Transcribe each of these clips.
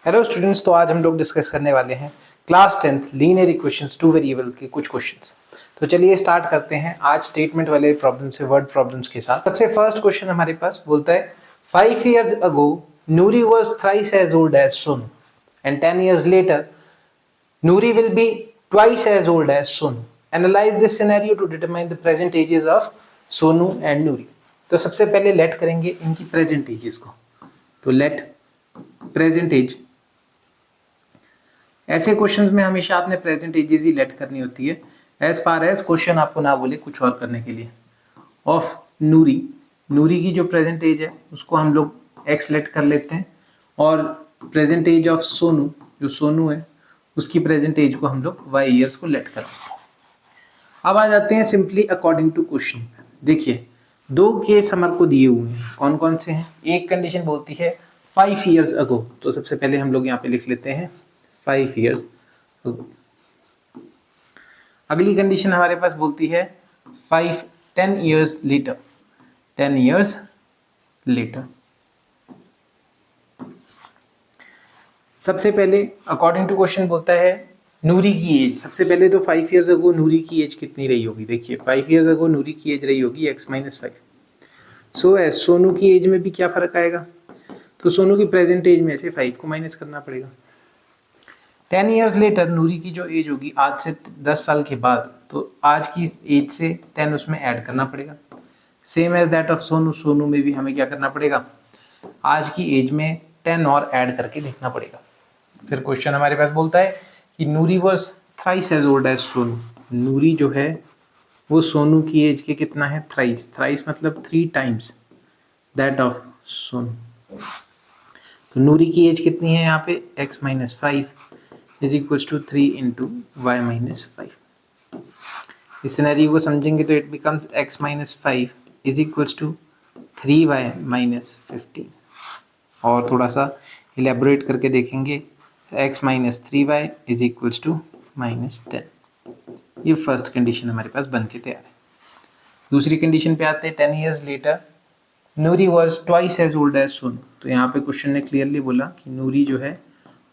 Hello students, तो आज हम लोग डिस्कस करने वाले हैं class 10th linear equations two variable के कुछ क्वेश्चंस। तो चलिए स्टार्ट करते हैं आज स्टेटमेंट वाले प्रॉब्लम से, वर्ड प्रॉब्लम्स के साथ। सबसे फर्स्ट क्वेश्चन हमारे पास बोलता है 5 years ago Nuri was thrice as old as Sonu and 10 years later Nuri will be twice as old as Sonu. Analyze this scenario to determine the present ages of Sonu and Nuri. तो सबसे पहले late करेंगे इनकी present ages को। तो late present as, ऐसे questions में हमेशा आपने प्रेजेंट एजेस ही लेट करनी होती है, एज फार एज क्वेश्चन आपको ना बोले कुछ और करने के लिए। ऑफ नूरी, नूरी की जो प्रेजेंट एज है उसको हम लोग एक्स लेट कर लेते हैं, और प्रेजेंट एज ऑफ सोनू, जो सोनू है उसकी प्रेजेंट एज को हम लोग वाई ईयर्स को लेट कर लेते हैं। अब आ जाते हैं सिंपली अकॉर्डिंग टू क्वेश्चन। देखिए दो केस हमारे को दिए हुए हैं, कौन कौन से हैं। एक कंडीशन बोलती है 5 years अगो, तो सबसे पहले हम लोग यहाँ पे लिख लेते हैं 5 years ago। अगली कंडीशन हमारे पास बोलती है 10 years later, 10 years later। सबसे पहले अकॉर्डिंग टू क्वेश्चन बोलता है नूरी की एज। सबसे पहले तो 5 years अगो नूरी की एज कितनी रही होगी। देखिए 5 years अगो नूरी की एज रही होगी x-5। सो एज सोनू की एज में भी क्या फर्क आएगा, तो सोनू की प्रेजेंट एज में से 5 को माइनस करना पड़ेगा। 10 years लेटर नूरी की जो एज होगी आज से 10 साल के बाद, तो आज की एज से 10 उसमें ऐड करना पड़ेगा। Same as that of Sonu, Sonu में भी हमें क्या करना पड़ेगा, आज की एज में 10 और ऐड करके देखना पड़ेगा। फिर क्वेश्चन हमारे पास बोलता है कि Noori was thrice as old as Sonu. Noori जो है वो सोनू की एज के कितना है, थ्राइस। थ्राइस मतलब 3 times दैट ऑफ सोनू। तो नूरी की एज कितनी है यहाँ पे, x-5 is equals to 3 into y-5। इस सिनेरियो को समझेंगे तो it becomes x-5 is equals to 3y-15। और थोड़ा सा इलेबोरेट करके देखेंगे, x-3y इज इक्वल्स टू -10। ये फर्स्ट कंडीशन हमारे पास बन के तैयार है। दूसरी कंडीशन पे आते हैं 10 years later Noori was twice as old as Sonu. तो यहाँ पे क्वेश्चन ने क्लियरली बोला कि नूरी जो है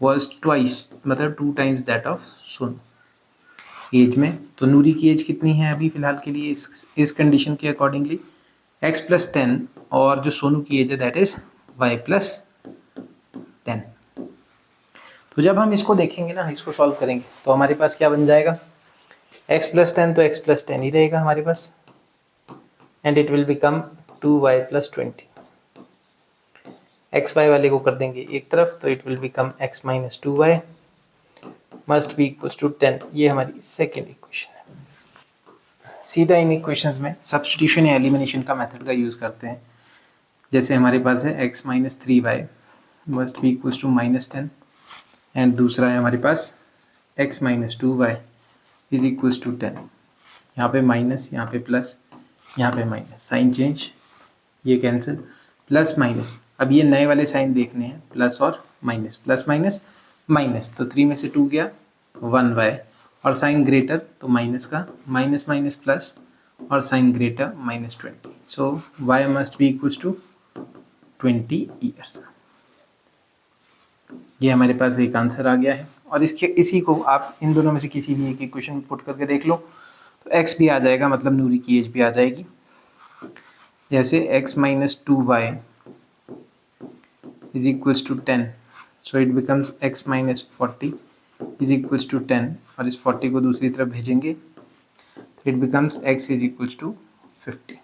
वॉज ट्वाइस मतलब 2 times that of Sonu age में। तो नूरी की एज कितनी है अभी फिलहाल के लिए इस कंडीशन के अकॉर्डिंगली x+10, और जो सोनू की एज है दैट इज y+10। तो जब हम इसको देखेंगे ना, इसको सॉल्व करेंगे तो हमारे पास क्या बन जाएगा, x+10 तो x+10 ही रहेगा हमारे पास, and it will become 2y+20। X y वाले को कर देंगे एक तरफ, तो it will become x-2y must be equals to 10। ये हमारी सेकेंड इक्वेशन है। सीधा इन इक्वेशंस में सब्स्टिट्यूशन या एलिमिनेशन का मेथड का यूज़ करते हैं। जैसे हमारे पास है x-3y must be equals to -10, and दूसरा है हमारे पास x-2y इज इक्वल्स टू 10। यहाँ पे माइनस, यहाँ पे प्लस, यहाँ पे माइनस, साइन चेंज, ये कैंसिल, प्लस माइनस। अब ये नए वाले साइन देखने हैं, प्लस और माइनस, प्लस माइनस माइनस, तो 3 में से 2 गया 1y, और साइन ग्रेटर तो माइनस का माइनस माइनस प्लस, और sign greater -20। So y must be equals to 20 years. ये हमारे पास एक आंसर आ गया है, और इसी को आप इन दोनों में से किसी भी एक इक्वेशन पुट करके देख लो तो x भी आ जाएगा, मतलब नूरी की एज भी आ जाएगी। जैसे x-2y is equals to 10, so it becomes x-40 is equals to 10, और इस 40 को दूसरी तरफ भेजेंगे तो it becomes x is equals to 50।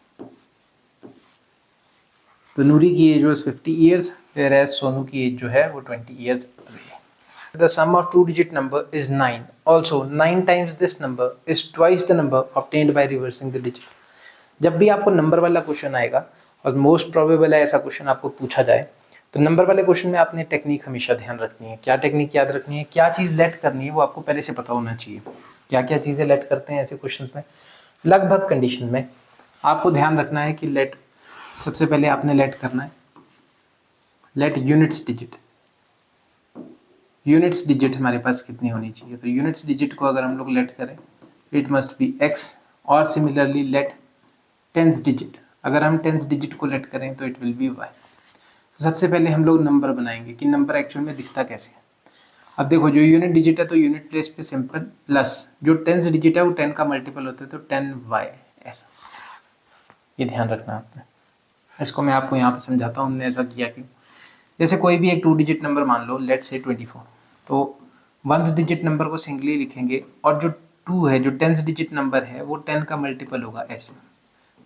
तो नूरी की age was 50 years, whereas Sonu की एज जो है वो 20 years है। The sum of two digit number is 9. Also 9 times this number is twice the number obtained by reversing the digits. जब भी आपको नंबर वाला क्वेश्चन आएगा, और मोस्ट प्रोबेबल है ऐसा क्वेश्चन आपको पूछा जाए, तो नंबर वाले क्वेश्चन में आपने टेक्निक हमेशा ध्यान रखनी है। क्या टेक्निक याद रखनी है, क्या चीज़ लेट करनी है, वो आपको पहले से पता होना चाहिए। क्या क्या चीज़ें लेट करते हैं ऐसे क्वेश्चन में, लगभग कंडीशन में आपको ध्यान रखना है कि लेट, सबसे पहले आपने लेट करना है let units digit. Units digit हमारे पास कितनी होनी चाहिए, तो यूनिट्स डिजिट को अगर हम लोग लेट करें इट मस्ट बी x, और सिमिलरली लेट टेंस डिजिट, अगर हम टेंस डिजिट को लेट करें तो इट विल बी y। सबसे पहले हम लोग नंबर बनाएंगे कि नंबर एक्चुअल में दिखता कैसे है। अब देखो जो यूनिट डिजिट है तो यूनिट प्लेस पे सिंपल प्लस, जो टेंस डिजिट है वो 10 का मल्टीपल होता है तो 10y ऐसा, ये ध्यान रखना आपने। इसको मैं आपको यहाँ पे समझाता हूँ हमने ऐसा किया क्यों। जैसे कोई भी एक 2 डिजिट नंबर मान लो, लेट से 24, तो 1 डिजिट नंबर को सिंगली लिखेंगे और जो 2 है, जो 10 डिजिट नंबर है वो 10 का मल्टीपल होगा ऐसे।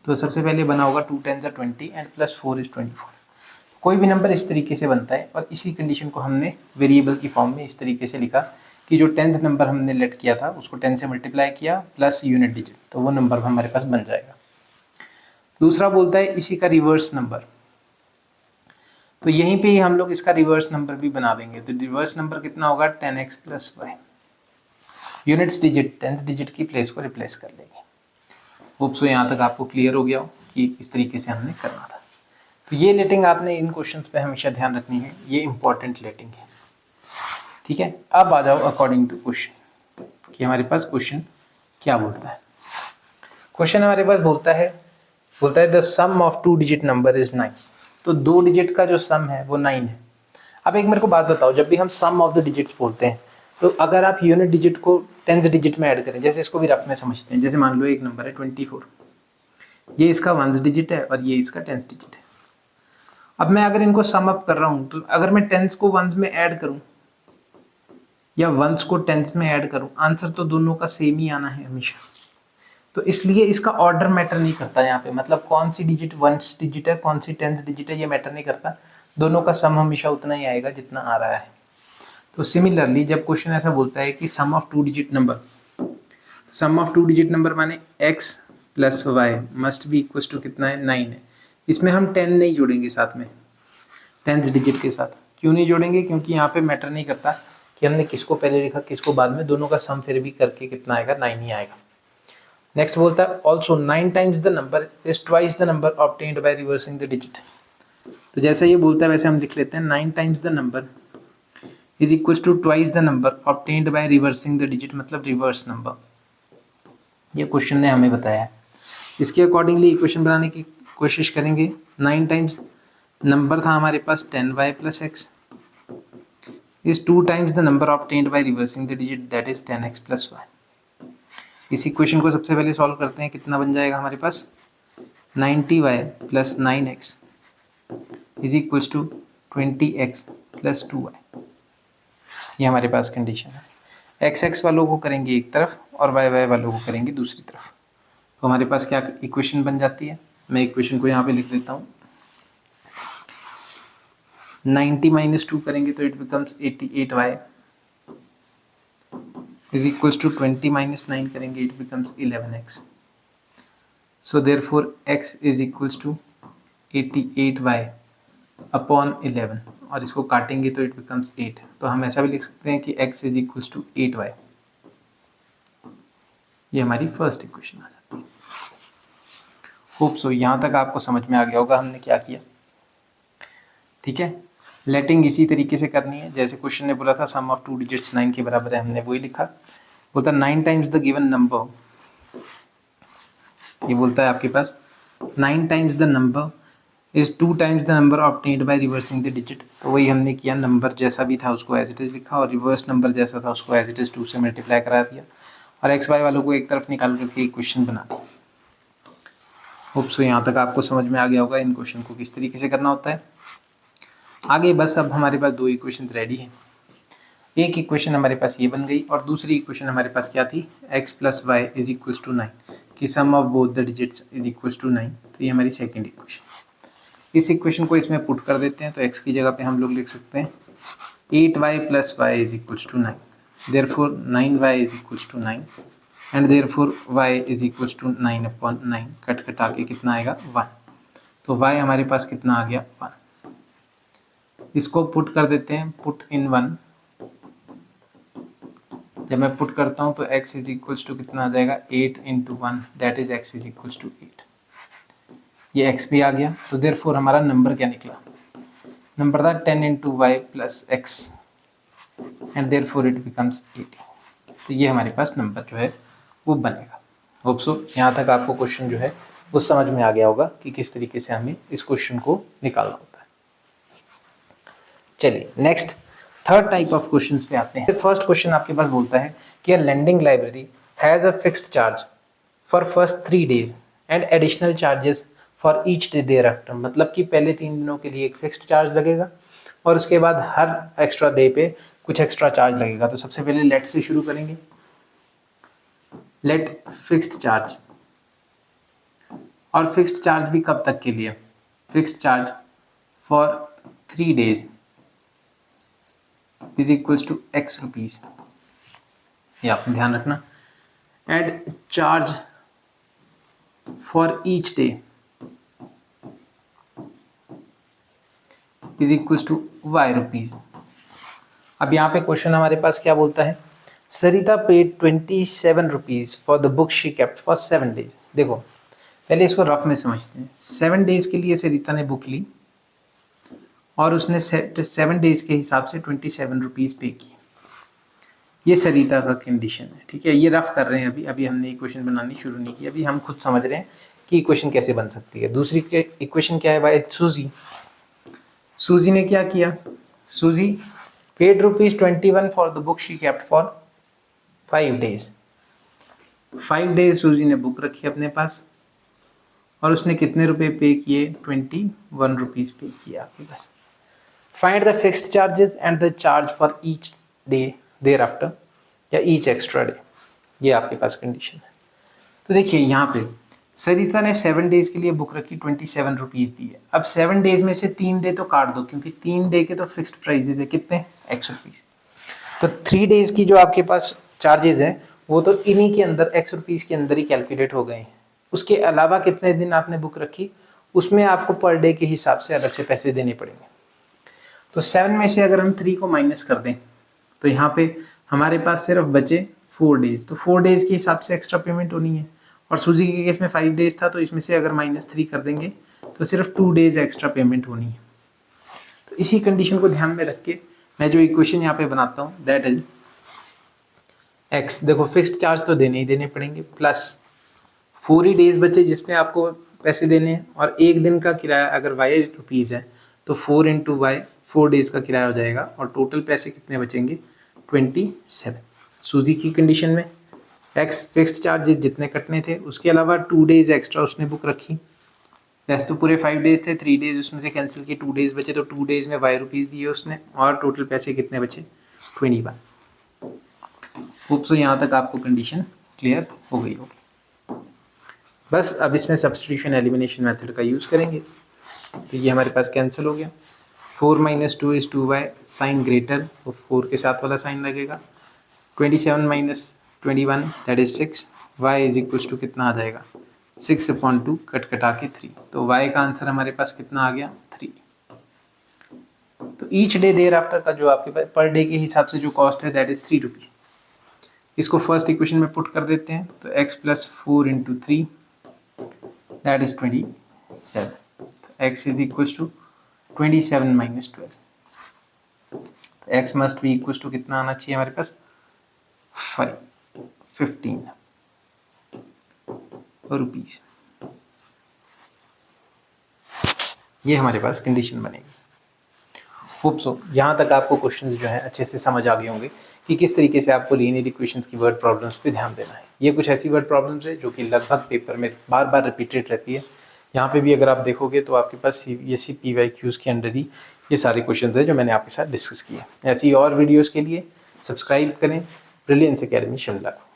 तो सबसे पहले बना होगा 2 10 20 एंड प्लस 4 इज 24। कोई भी नंबर इस तरीके से बनता है और इसी कंडीशन को हमने वेरिएबल की फॉर्म में इस तरीके से लिखा कि जो 10th नंबर हमने लेट किया था उसको 10 से मल्टीप्लाई किया प्लस यूनिट डिजिट, तो वो नंबर हमारे पास बन जाएगा। दूसरा बोलता है इसी का रिवर्स नंबर, तो यहीं पे ही हम लोग इसका रिवर्स नंबर भी बना देंगे। तो रिवर्स नंबर कितना होगा 10x plus y, units digit 10th digit की प्लेस को रिप्लेस कर लेंगे। होप सो यहाँ तक आपको क्लियर हो गया हो कि किस तरीके से हमने करना था। तो ये लेटिंग आपने इन क्वेश्चंस पे हमेशा ध्यान रखनी है, ये इंपॉर्टेंट लेटिंग है, ठीक है। अब आ जाओ अकॉर्डिंग टू क्वेश्चन कि हमारे पास क्वेश्चन क्या बोलता है। क्वेश्चन हमारे पास बोलता है the sum of 2 digit number is 9। तो 2 डिजिट का जो सम है वो 9 है। अब एक मेरे को बात बताओ, जब भी हम सम ऑफ द डिजिट्स बोलते हैं तो अगर आप यूनिट डिजिट को 10th डिजिट में ऐड करें, जैसे इसको भी रफ में समझते हैं, जैसे मान लो एक नंबर है 24, ये इसका 1th डिजिट है और ये इसका 10th डिजिट है। अब मैं अगर इनको सम अप कर रहा हूँ तो अगर मैं 10s को 1s में ऐड करूँ या 1s को 10s में ऐड करूँ, आंसर तो दोनों का सेम ही आना है हमेशा। तो इसलिए इसका ऑर्डर मैटर नहीं करता यहाँ पे, मतलब कौन सी डिजिट 1st डिजिट है कौन सी 10th डिजिट है ये मैटर नहीं करता, दोनों का सम हमेशा उतना ही आएगा जितना आ रहा है। तो सिमिलरली जब क्वेश्चन ऐसा बोलता है कि sum of 2 digit number, sum of 2 digit number माने x plus y must be equal to कितना है 9 है। इसमें हम 10 नहीं जोड़ेंगे साथ में 10th डिजिट के साथ। क्यों नहीं जोड़ेंगे? क्योंकि यहाँ पे मैटर नहीं करता कि हमने किसको पहले लिखा किसको बाद में, दोनों का सम फिर भी करके कितना आएगा 9 ही आएगा। नेक्स्ट बोलता है also 9 times the number is twice the number obtained by reversing the digit. तो जैसा ये बोलता है वैसे हम लिख लेते हैं 9 times the number is equal to twice the number obtained by reversing the digit, मतलब रिवर्स नंबर। ये क्वेश्चन ने हमें बताया है, इसके अकॉर्डिंगली इक्वेशन बनाने की कोशिश करेंगे। 9 टाइम्स नंबर था हमारे पास 10y plus x is 2 times the number obtained by reversing the digit that is 10x plus y. इस इक्वेशन को सबसे पहले सॉल्व करते हैं, कितना बन जाएगा हमारे पास 90y plus 9x is equal to 20x plus 2y। ये हमारे पास कंडीशन है। x वालों को करेंगे एक तरफ और y वालों को करेंगे दूसरी तरफ, तो हमारे पास क्या इक्वेशन बन जाती है। मैं इक्वेशन को यहाँ पे लिख देता हूँ, 90 माइनस 2 करेंगे तो it becomes 88y is equals to 20 minus 9 करेंगे it becomes 11x. So therefore x is equals to 88y upon 11 और इसको काटेंगे तो it becomes 8। तो हम ऐसा भी लिख सकते हैं कि x is equals to 8y। ये हमारी फर्स्ट इक्वेशन आ जाती है। होप सो यहाँ तक आपको समझ में आ गया होगा हमने क्या किया, ठीक है। लेटिंग इसी तरीके से करनी है जैसे क्वेश्चन ने बोला था सम ऑफ 2 डिजिट्स 9 के बराबर है, हमने वही लिखा। बोलता 9 टाइम्स द गिवन नंबर, ये बोलता है आपके पास 9 times the number is 2 times the number obtained by reversing the digit. तो वही हमने किया, नंबर जैसा भी था उसको एज इट इज लिखा और रिवर्स नंबर जैसा था उसको एज इट इज 2 से मल्टीप्लाई करा दिया और एक्स वाई वालों को एक तरफ निकाल करके इक्वेशन बना दिया। होप सो यहाँ तक आपको समझ में आ गया होगा इन क्वेश्चन को किस तरीके से करना होता है। आगे बस अब हमारे पास 2 इक्वेशन रेडी हैं। एक इक्वेशन हमारे पास ये बन गई और दूसरी इक्वेशन हमारे पास क्या थी, x plus y is equal to 9 कि sum of both the digits is equal to 9। तो ये हमारी सेकेंड इक्वेशन। इस इक्वेशन को इसमें पुट कर देते हैं तो x की जगह पे हम लोग लिख सकते हैं 8y plus y is equal to 9, therefore 9y is equal to 9 and therefore y is equal to 9 upon 9। Cut कटा के कितना आएगा 1, तो y हमारे पास कितना आ गया 1। इसको पुट कर देते हैं, पुट इन 1। जब मैं पुट करता हूँ तो x इज इक्वल्स टू कितना आ जाएगा 8 into 1 that is x is equals to 8। ये x भी आ गया, तो देयरफॉर हमारा नंबर क्या निकला, नंबर था 10 into y plus x and therefore it becomes 18। तो ये हमारे पास नंबर जो है वो बनेगा। होप सो यहाँ तक आपको क्वेश्चन जो है वो समझ में आ गया होगा कि किस तरीके से हमें इस क्वेश्चन को निकालना होता है। चलिए next third type of questions पे आते हैं। फर्स्ट क्वेश्चन आपके पास बोलता है कि lending library has a fixed charge for first 3 days and additional charges for each day thereafter. मतलब कि पहले 3 दिनों के लिए एक फिक्स्ड चार्ज लगेगा और उसके बाद हर एक्स्ट्रा डे पे कुछ एक्स्ट्रा चार्ज लगेगा। तो सबसे पहले लेट से शुरू करेंगे। लेट फिक्स्ड चार्ज, और फिक्स्ड चार्ज भी कब तक के लिए? Fixed charge for 3 days is equals to x rupees, ये आप ध्यान रखना। And charge for each day is equals to y rupees. अब यहाँ पे क्वेश्चन हमारे पास क्या बोलता है? Sarita paid 27 rupees for the book she kept for 7 days। देखो पहले इसको रफ में समझते हैं। 7 days के लिए सरिता ने बुक ली और उसने 7 days के हिसाब से 27 रुपीज पे की। ये सरिता का कंडीशन है, ठीक है। ये रफ कर रहे हैं, अभी हमने इक्वेशन बनानी शुरू नहीं की, अभी हम खुद समझ रहे हैं कि इक्वेशन कैसे बन सकती है। दूसरी इक्वेशन क्या है भाई? सूजी ने क्या किया? सूजी paid ₹21 for the book she kept for 5 days। 5 days सूजी ने बुक रखी अपने पास और उसने कितने रुपए पे किए? 21 रुपीज पे किया आपके पास। Find the fixed charges and the charge for each day thereafter या ईच एक्स्ट्रा डे। ये आपके पास कंडीशन है। तो देखिए यहाँ पे सरिता ने 7 days के लिए बुक रखी, 27 रुपीज़ दी है। अब 7 days में से 3 डे तो काट दो, क्योंकि 3 डे के तो फिक्स्ड प्राइजेज है, कितने? x rupees. तो 3 days की जो आपके पास चार्जेज हैं वो तो इन्हीं के अंदर x रुपीज़ के अंदर ही कैलकुलेट हो गए हैं। उसके अलावा कितने दिन आपने बुक रखी उसमें आपको पर डे के हिसाब से अलग से पैसे देने पड़ेंगे। तो 7 में से अगर हम 3 को माइनस कर दें तो यहाँ पे हमारे पास सिर्फ बचे 4 days। तो 4 days के हिसाब से एक्स्ट्रा पेमेंट होनी है, और सूजी के केस में 5 days था, तो इसमें से अगर -3 कर देंगे तो सिर्फ 2 days एक्स्ट्रा पेमेंट होनी है। तो इसी कंडीशन को ध्यान में रख के मैं जो इक्वेशन यहाँ पे बनाता हूँ दैट इज x। देखो फिक्स्ड चार्ज तो देने ही देने पड़ेंगे, प्लस 4 ही डेज बचे जिसमें आपको पैसे देने हैं, और एक दिन का किराया अगर y रुपीज़ है तो 4 × y 4 days का किराया हो जाएगा, और टोटल पैसे कितने बचेंगे? 27। सूजी की कंडीशन में x फिक्स्ड चार्जेस जितने कटने थे, उसके अलावा 2 days एक्स्ट्रा उसने बुक रखी। वैसे तो पूरे 5 days थे, 3 days उसमें से कैंसिल किए, 2 days बचे, तो 2 days में y रुपीज़ दिए उसने, और टोटल पैसे कितने बचे? 21। होप सो यहाँ तक आपको कंडीशन क्लियर हो गई होगी। बस अब इसमें सब्स्टिट्यूशन एलिमिनेशन मेथड का यूज़ करेंगे। तो ये हमारे पास कैंसिल हो गया। 4 - 2 = 2y, साइन ग्रेटर तो 4 के साथ वाला साइन लगेगा। 27 - 21 that is 6। y is equals to कितना आ जाएगा? 6/2 कटा के 3। तो y का आंसर हमारे पास कितना आ गया? 3। तो ईच डे देयर आफ्टर का जो आपके पास पर डे के हिसाब से जो कॉस्ट है दैट इज 3 रुपीज़। इसको फर्स्ट इक्वेशन में पुट कर देते हैं, तो x + 4 × 3 दैट इज 27। तो x इज इक्वल्स टू 27 - 12। तो x must be equals to कितना आना चाहिए हमारे पास? 15 रुपीज़। ये हमारे पास कंडीशन बनेगी। होप सो यहाँ तक आपको क्वेश्चन जो है अच्छे से समझ आ गए होंगे कि किस तरीके से आपको लीनियर इक्वेशंस की वर्ड प्रॉब्लम्स पे ध्यान देना है। ये कुछ ऐसी वर्ड प्रॉब्लम्स है जो कि लगभग पेपर में बार बार रिपीटेड रहती है। यहाँ पे भी अगर आप देखोगे तो आपके पास CBSE PYQs के अंडर ही ये सारे क्वेश्चंस हैं जो मैंने आपके साथ डिस्कस किए। ऐसी और वीडियोज़ के लिए सब्सक्राइब करें ब्रिलियंस एकेडमी शिमला को।